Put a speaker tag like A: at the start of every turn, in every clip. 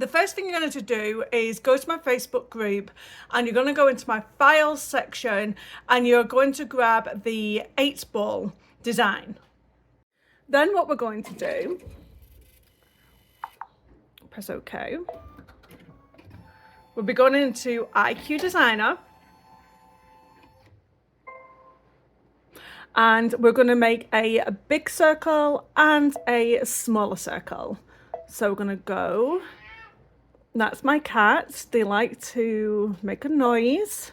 A: The first thing you're going to do is go to my Facebook group and you're going to go into my files section and you're going to grab the 8-ball design. Then what we're going to do, press OK. We'll be going into IQ Designer and we're going to make a big circle and a smaller circle. So we're going to go. That's my cat. They like to make a noise.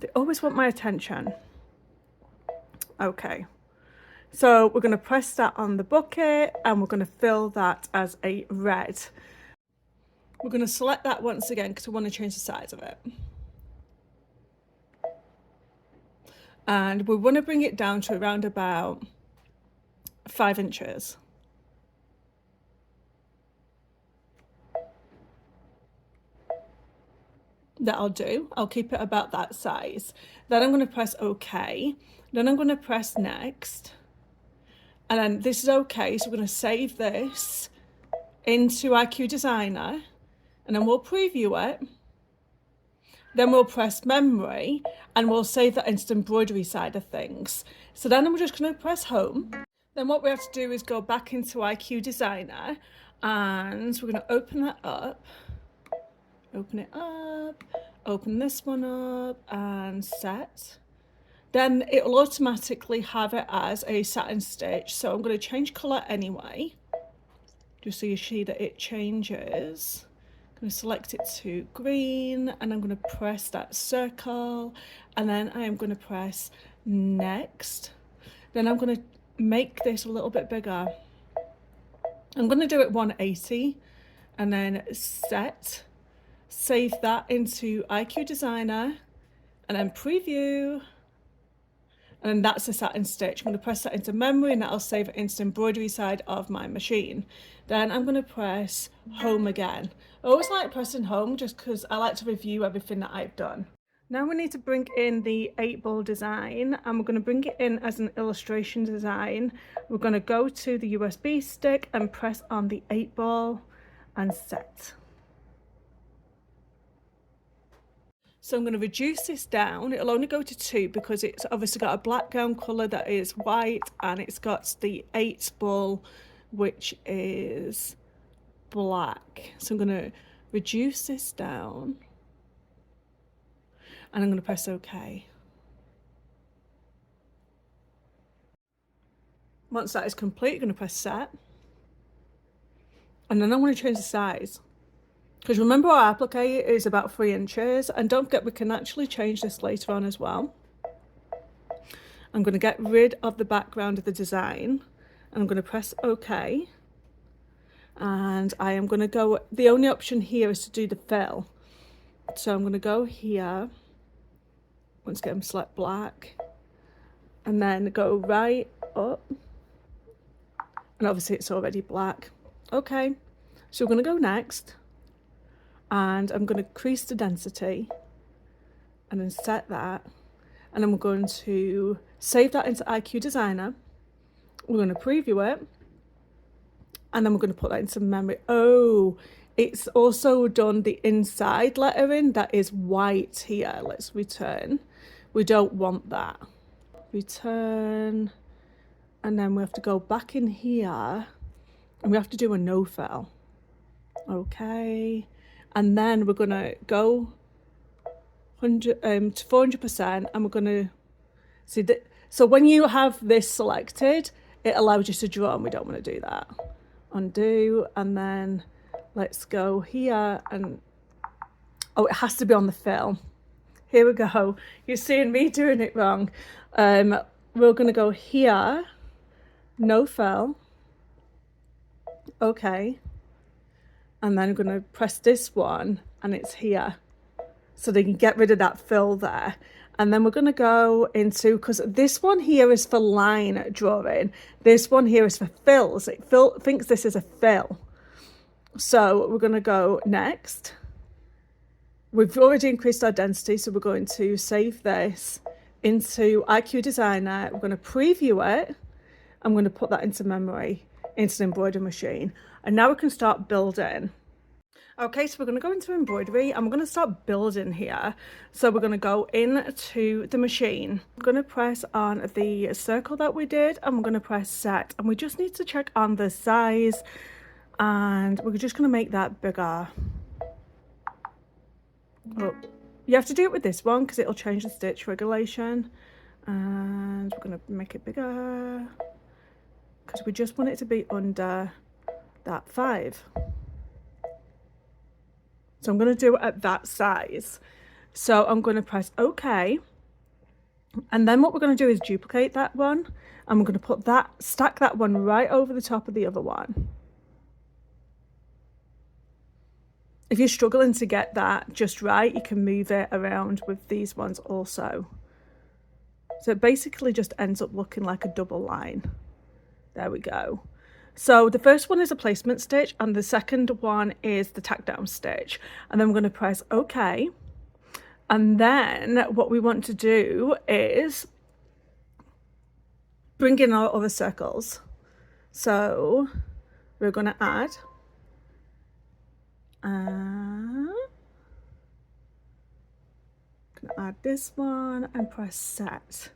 A: They always want my attention. Okay. So we're going to press that on the bucket and we're going to fill that as a red. We're going to select that once again because we want to change the size of it. And we want to bring it down to around about 5 inches. That'll do. I'll keep it about that size. Then I'm going to press OK. Then I'm going to press next. And then this is OK. So we're going to save this into IQ Designer. And then we'll preview it. Then we'll press memory and we'll save that into the embroidery side of things. So then I'm just going to press home. Then what we have to do is go back into IQ Designer and we're going to open that up. Open it up, open this one up and set. Then it'll automatically have it as a satin stitch. So I'm going to change colour anyway, just so you see that it changes. I'm going to select it to green and I'm going to press that circle and then I am going to press next. Then I'm going to make this a little bit bigger. I'm going to do it 180 and then set. Save that into IQ Designer and then preview. And then that's a satin stitch. I'm going to press that into memory and that'll save it into the embroidery side of my machine. Then I'm going to press home again. I always like pressing home just because I like to review everything that I've done. Now we need to bring in the 8-ball design and we're going to bring it in as an illustration design. We're going to go to the USB stick and press on the 8-ball and set. So I'm going to reduce this down. It'll only go to 2 because it's obviously got a background colour that is white and it's got the 8-ball which is black. So I'm going to reduce this down and I'm going to press OK. Once that is complete, you're going to press set. And then I'm going to change the size. Because remember our applique is about 3 inches and don't forget we can actually change this later on as well. I'm going to get rid of the background of the design and I'm going to press OK and I am going to go, the only option here is to do the fill. So I'm going to go here, once again select black and then go right up and obviously it's already black. Okay, so we're going to go next. And I'm going to increase the density and then set that. And then we're going to save that into IQ Designer. We're going to preview it. And then we're going to put that into memory. Oh, it's also done the inside lettering that is white here. Let's return. We don't want that. Return. And then we have to go back in here and we have to do a no fill. Okay. And then we're going to go 100 to 400% and we're going to see that. So when you have this selected, it allows you to draw and we don't want to do that. Undo and then let's go here and, oh, it has to be on the fill. Here we go. You're seeing me doing it wrong. We're going to go here, no fill. Okay. And then I'm going to press this one and it's here. So they can get rid of that fill there. And then we're going to go into, because this one here is for line drawing. This one here is for fills. It thinks this is a fill. So we're going to go next. We've already increased our density. So we're going to save this into IQ Designer. We're going to preview it. I'm going to put that into memory, into the embroidery machine. And now we can start building. Okay, so we're going to go into embroidery and we're going to start building here. So we're going to go into the machine. I'm going to press on the circle that we did and we're going to press set, and we just need to check on the size, and we're just going to make that bigger. Oh, you have to do it with this one because it'll change the stitch regulation, and we're going to make it bigger because we just want it to be under that 5. So I'm going to do it at that size. So I'm going to press OK. And then what we're going to do is duplicate that one. And we're going to put that, stack that one right over the top of the other one. If you're struggling to get that just right, you can move it around with these ones also. So it basically just ends up looking like a double line. There we go. So the first one is a placement stitch and the second one is the tack down stitch. And then we're going to press OK. And then what we want to do is bring in our other circles. So we're going to add this one and press set.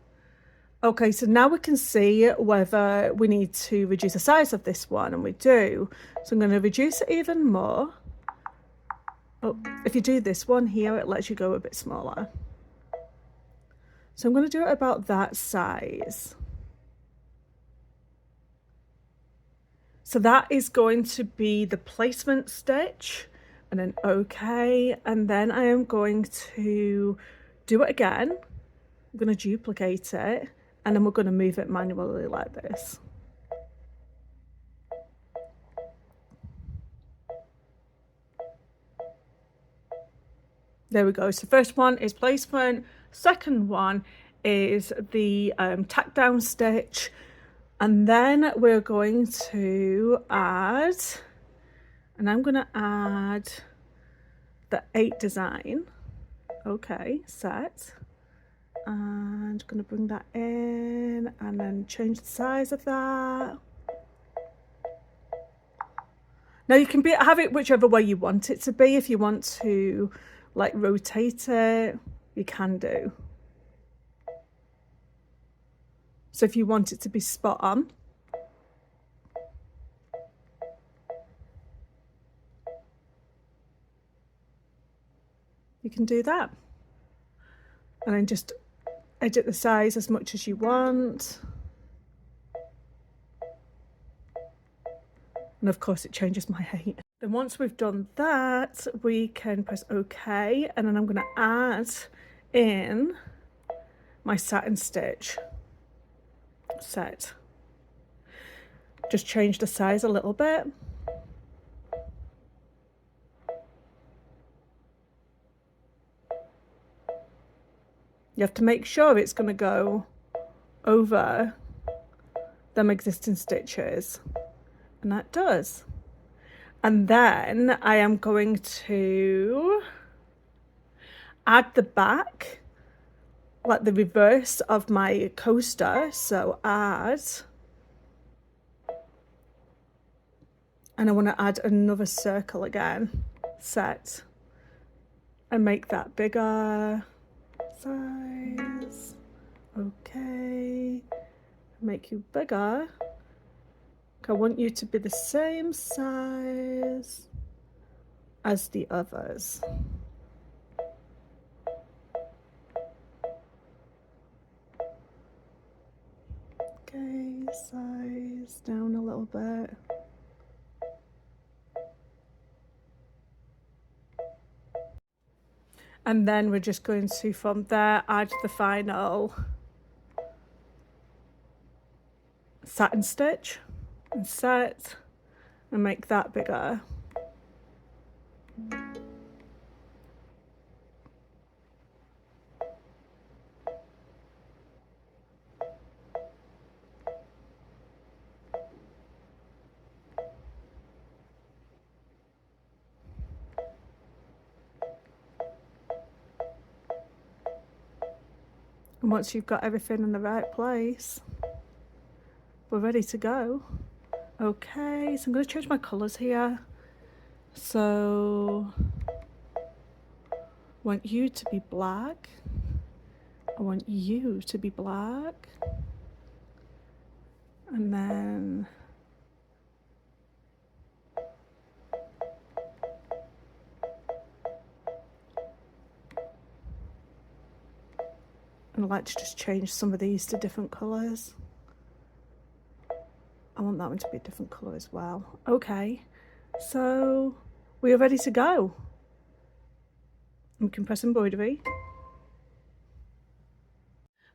A: Okay, so now we can see whether we need to reduce the size of this one, and we do. So I'm going to reduce it even more. Oh, if you do this one here, it lets you go a bit smaller. So I'm going to do it about that size. So that is going to be the placement stitch, and then OK, and then I am going to do it again. I'm going to duplicate it, and then we're going to move it manually like this. There we go. So first one is placement, second one is the tack down stitch, and then we're going to add, and I'm going to add the 8 design. Okay, set. And I'm going to bring that in and then change the size of that. Now you can have it whichever way you want it to be. If you want to like rotate it, you can do. So if you want it to be spot on, you can do that. And then just edit the size as much as you want. And of course it changes my height. Then once we've done that, we can press OK, and then I'm going to add in my satin stitch. Set. Just change the size a little bit. You have to make sure it's going to go over them existing stitches, and that does. And then I am going to add the back, like the reverse of my coaster. So add, and I want to add another circle again, set, and make that bigger. Size, okay, make you bigger. I want you to be the same size as the others. Okay, size down a little bit. And then we're just going to, from there, add the final satin stitch and set, and make that bigger. And once you've got everything in the right place, we're ready to go. Okay, so I'm going to change my colours here. So I want you to be black. I want you to be black. And then I'd like to just change some of these to different colours. I want that one to be a different colour as well. Okay, so we are ready to go. We can press embroidery.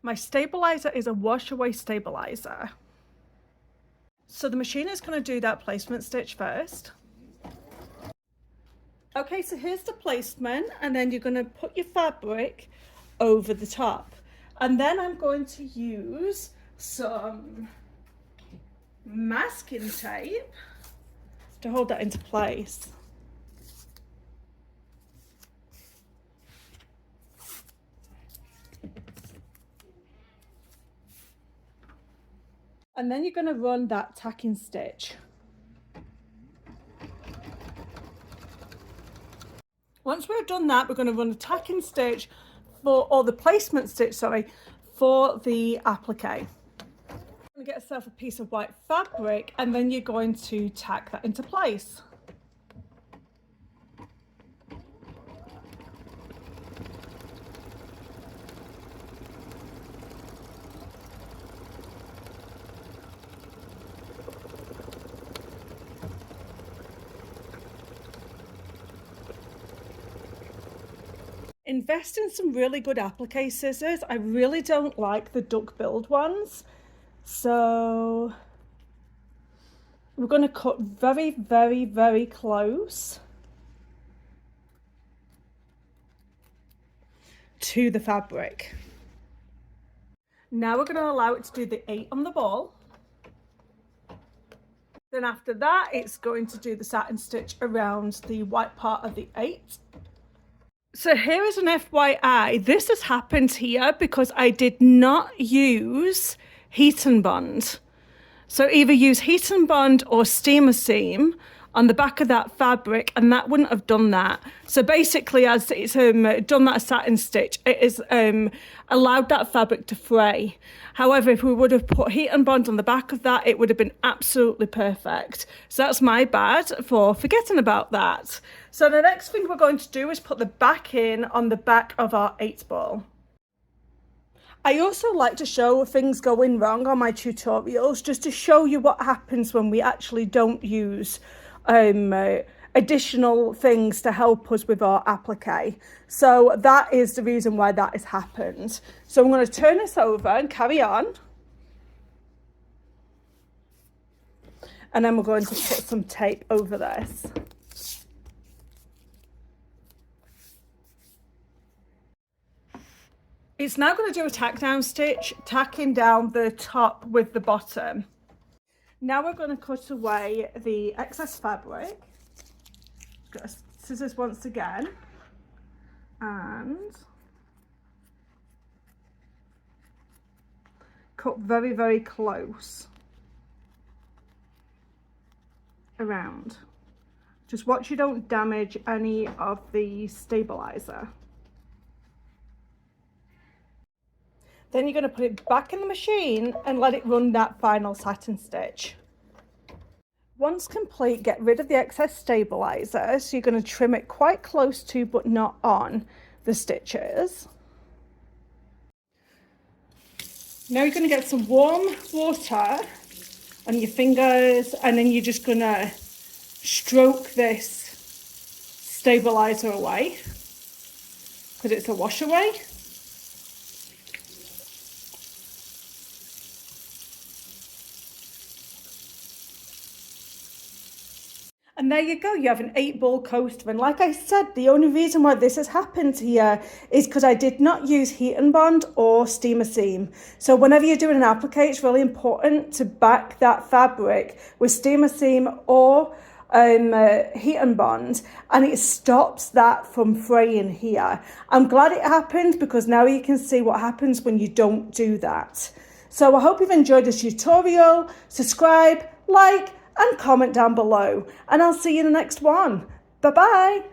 A: My stabiliser is a wash away stabiliser. So the machine is going to do that placement stitch first. Okay, so here's the placement, and then you're going to put your fabric over the top. And then I'm going to use some masking tape to hold that into place. And then you're going to run that tacking stitch. Once we've done that, we're going to run the tacking stitch or the placement stitch, sorry, for the applique. You're going to get yourself a piece of white fabric, and then you're going to tack that into place. Invest in some really good applique scissors. I really don't like the duck billed ones. So we're going to cut very, very, very close to the fabric. Now we're going to allow it to do the 8 on the ball. Then after that, it's going to do the satin stitch around the white part of the 8. So here is an FYI, this has happened here because I did not use heat and bond. So either use heat and bond or steamer seam on the back of that fabric, and that wouldn't have done that. So basically, as it's done that satin stitch, it is allowed that fabric to fray. However, if we would have put heat and bond on the back of that, it would have been absolutely perfect. So that's my bad for forgetting about that. So the next thing we're going to do is put the back in on the back of our 8 ball. I also like to show things going wrong on my tutorials, just to show you what happens when we actually don't use additional things to help us with our applique. So that is the reason why that has happened. So I'm going to turn this over and carry on. And then we're going to put some tape over this. It's now going to do a tack down stitch, tacking down the top with the bottom. Now we're going to cut away the excess fabric. Got scissors once again, and cut very, very close around. Just watch you don't damage any of the stabilizer. Then you're going to put it back in the machine and let it run that final satin stitch. Once complete, get rid of the excess stabilizer. So you're going to trim it quite close to, but not on, the stitches. Now you're going to get some warm water on your fingers, and then you're just going to stroke this stabilizer away because it's a wash away. And there you go, you have an 8-ball coaster. And like I said, the only reason why this has happened here is because I did not use heat and bond or steamer seam. So whenever you're doing an applique, it's really important to back that fabric with steamer seam or heat and bond, and it stops that from fraying here. I'm glad it happened because now you can see what happens when you don't do that. So I hope you've enjoyed this tutorial. Subscribe, like, and comment down below. And I'll see you in the next one. Bye bye.